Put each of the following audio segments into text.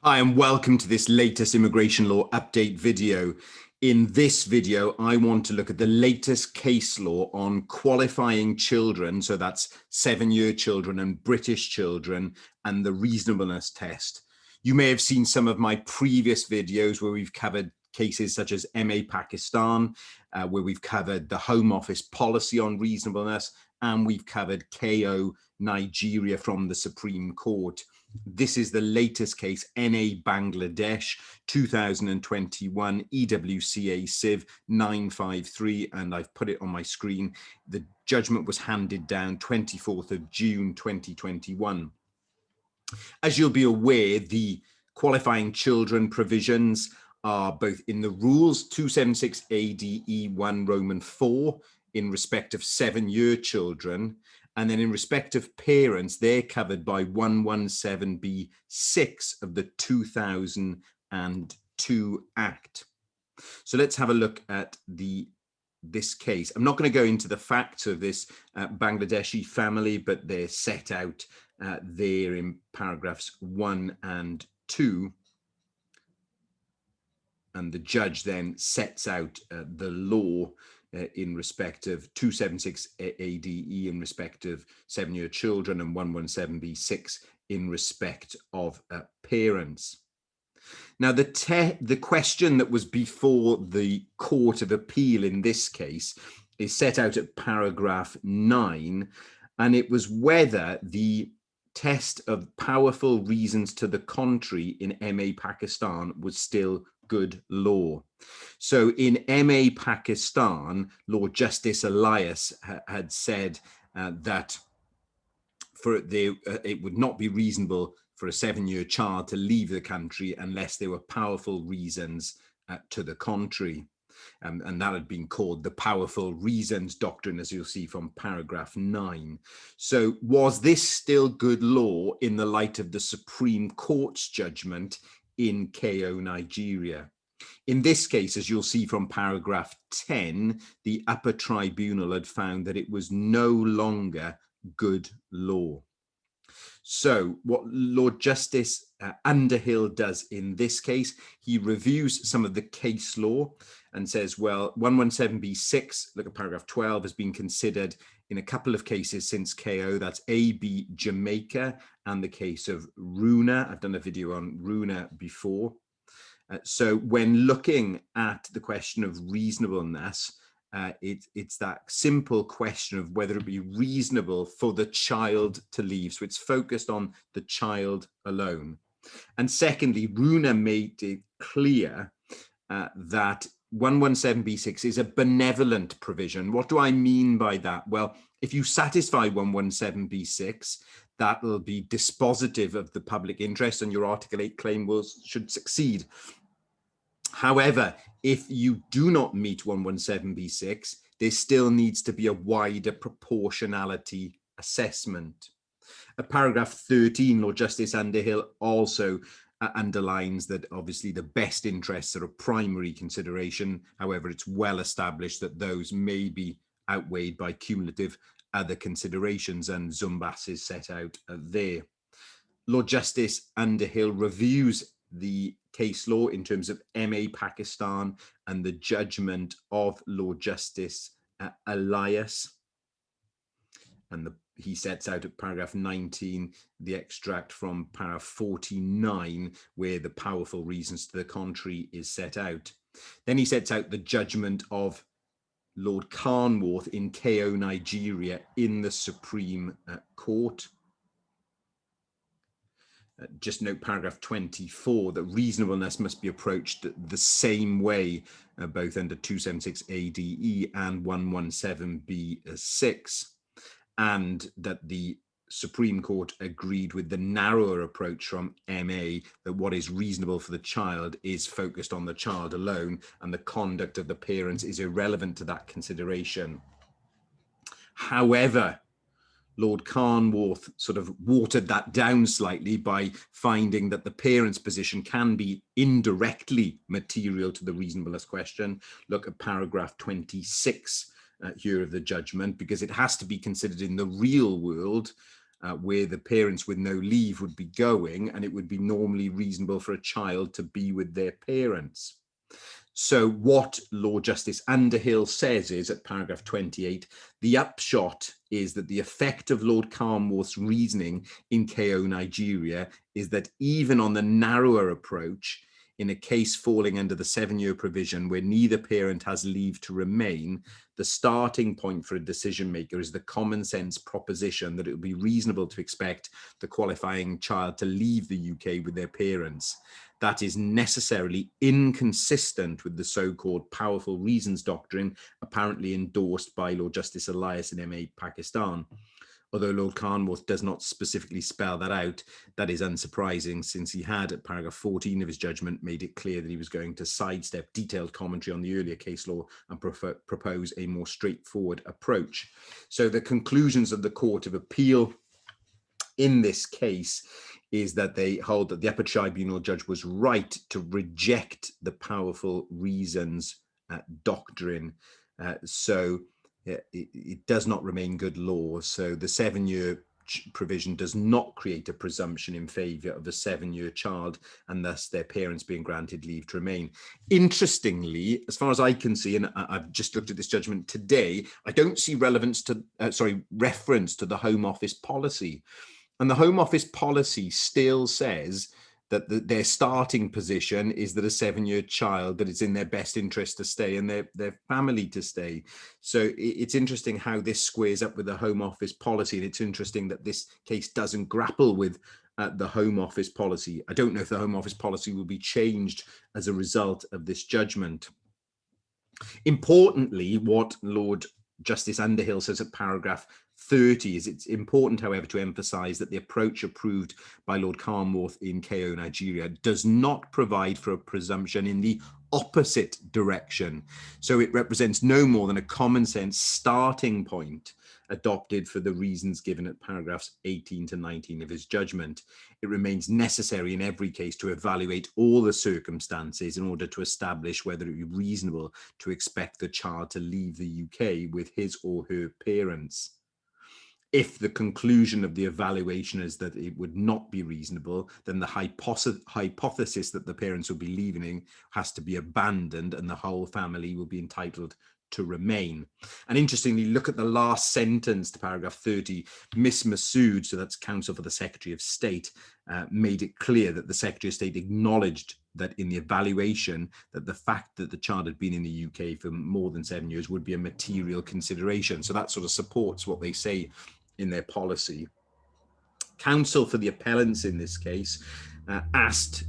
Hi, and welcome to this latest immigration law update video. In this video, I want to look at the latest case law on qualifying children, so that's 7-year children and British children, and the reasonableness test. You may have seen some of my previous videos where we've covered cases such as MA Pakistan, where we've covered the Home Office policy on reasonableness, and we've covered KO Nigeria from the Supreme Court. This is the latest case, NA Bangladesh, 2021, EWCA Civ 953, and I've put it on my screen. The judgment was handed down 24th of June 2021. As you'll be aware, the qualifying children provisions are both in the rules 276 ADE 1 Roman 4 in respect of 7-year children, and then in respect of parents, they're covered by 117B6 of the 2002 Act. So let's have a look at this case. I'm not going to go into the facts of this Bangladeshi family, but they're set out there in paragraphs 1 and 2. And the judge then sets out the law in respect of 276 ADE in respect of 7-year children and 117B6 in respect of parents. Now, the question that was before the Court of Appeal in this case is set out at paragraph 9, and it was whether the test of powerful reasons to the contrary in MA Pakistan was still good law. So in MA Pakistan, Lord Justice Elias had said that it would not be reasonable for a 7-year child to leave the country unless there were powerful reasons to the contrary. And that had been called the powerful reasons doctrine, as you'll see from paragraph 9. So was this still good law in the light of the Supreme Court's judgment in KO Nigeria? In this case, as you'll see from paragraph 10, the upper tribunal had found that it was no longer good law. So what Lord Justice Underhill does in this case, he reviews some of the case law and says, well, 117B6, look at paragraph 12, has been considered in a couple of cases since KO. That's AB Jamaica and the case of Runa. I've done a video on Runa before. So when looking at the question of reasonableness, it's that simple question of whether it be reasonable for the child to leave. So it's focused on the child alone. And secondly, Runa made it clear that 117B6 is a benevolent provision. What do I mean by that? Well, if you satisfy 117B6, that will be dispositive of the public interest and your Article 8 claim should succeed. However, if you do not meet 117B6, there still needs to be a wider proportionality assessment. At paragraph 13, Lord Justice Underhill also underlines that obviously the best interests are a primary consideration. However, it's well established that those may be outweighed by cumulative other considerations, and Zumbas is set out there. Lord Justice Underhill reviews the case law in terms of MA Pakistan and the judgment of Lord Justice Elias. And he sets out at paragraph 19 the extract from paragraph 49 where the powerful reasons to the contrary is set out. Then he sets out the judgment of Lord Carnwath in KO Nigeria in the Supreme Court. Just note paragraph 24 that reasonableness must be approached the same way both under 276 ADE and 117B6, and that the Supreme Court agreed with the narrower approach from MA that what is reasonable for the child is focused on the child alone and the conduct of the parents is irrelevant to that consideration. However, Lord Carnwath sort of watered that down slightly by finding that the parents' position can be indirectly material to the reasonableness question. Look at paragraph 26 here of the judgment, because it has to be considered in the real world where the parents with no leave would be going, and it would be normally reasonable for a child to be with their parents. So what Lord Justice Underhill says is, at paragraph 28, the upshot is that the effect of Lord Carnwath's reasoning in KO Nigeria is that even on the narrower approach, in a case falling under the 7-year provision where neither parent has leave to remain, the starting point for a decision maker is the common sense proposition that it would be reasonable to expect the qualifying child to leave the UK with their parents. That is necessarily inconsistent with the so-called powerful reasons doctrine apparently endorsed by Lord Justice Elias in MA Pakistan. Although Lord Carnwath does not specifically spell that out, that is unsurprising, since he had, at paragraph 14 of his judgment, made it clear that he was going to sidestep detailed commentary on the earlier case law and propose a more straightforward approach. So the conclusions of the Court of Appeal in this case is that they hold that the upper tribunal judge was right to reject the powerful reasons doctrine. So it does not remain good law. So the 7-year provision does not create a presumption in favour of a 7-year child, and thus their parents being granted leave to remain. Interestingly, as far as I can see, and I've just looked at this judgment today, I don't see reference to the Home Office policy. And the Home Office policy still says that their starting position is that a 7-year child, that it's in their best interest to stay and their family to stay. So it's interesting how this squares up with the Home Office policy. And it's interesting that this case doesn't grapple with the Home Office policy. I don't know if the Home Office policy will be changed as a result of this judgment. Importantly, what Lord Justice Underhill says at paragraph 30 is it's important, however, to emphasize that the approach approved by Lord Carnwath in KO Nigeria does not provide for a presumption in the opposite direction. So it represents no more than a common sense starting point adopted for the reasons given at paragraphs 18 to 19 of his judgment. It remains necessary in every case to evaluate all the circumstances in order to establish whether it be reasonable to expect the child to leave the UK with his or her parents. If the conclusion of the evaluation is that it would not be reasonable, then the hypothesis that the parents will be leaving has to be abandoned and the whole family will be entitled to remain. And interestingly, look at the last sentence to paragraph 30. Miss Masood, so that's counsel for the Secretary of State, made it clear that the Secretary of State acknowledged that in the evaluation that the fact that the child had been in the UK for more than 7 years would be a material consideration. So that sort of supports what they say in their policy. Counsel for the appellants in this case asked,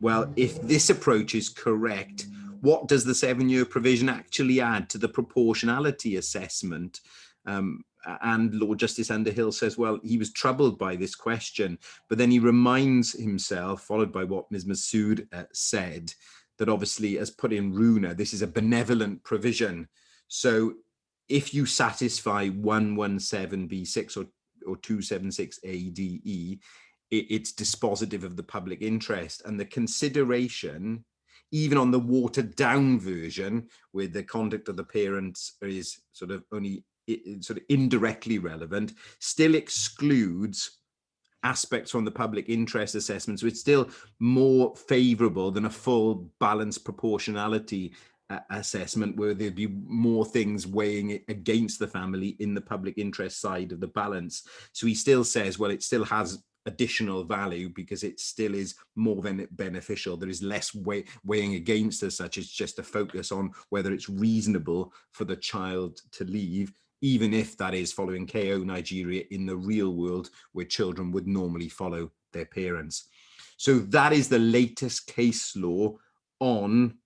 well, if this approach is correct, what does the 7-year provision actually add to the proportionality assessment? And Lord Justice Underhill says, well, he was troubled by this question, but then he reminds himself, followed by what Ms. Masood said, that obviously, as put in Runa, this is a benevolent provision. So if you satisfy 117B6 or 276ADE, it's dispositive of the public interest, and the consideration, even on the watered down version, where the conduct of the parents is sort of only indirectly relevant, still excludes aspects from the public interest assessment. So it's still more favorable than a full balanced proportionality assessment, where there'd be more things weighing against the family in the public interest side of the balance. So he still says, well, it still has additional value because it still is more than beneficial. There is less weighing against as such. It's just a focus on whether it's reasonable for the child to leave, even if that is following KO Nigeria in the real world, where children would normally follow their parents. So that is the latest case law on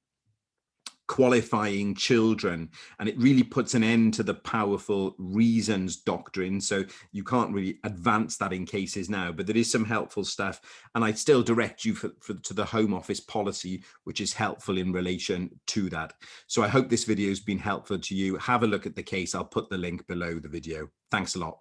qualifying children, and it really puts an end to the powerful reasons doctrine. So you can't really advance that in cases now, but there is some helpful stuff, and I'd still direct you to the Home Office policy, which is helpful in relation to that. So I hope this video has been helpful to you. Have a look at the case. I'll put the link below the video. Thanks a lot.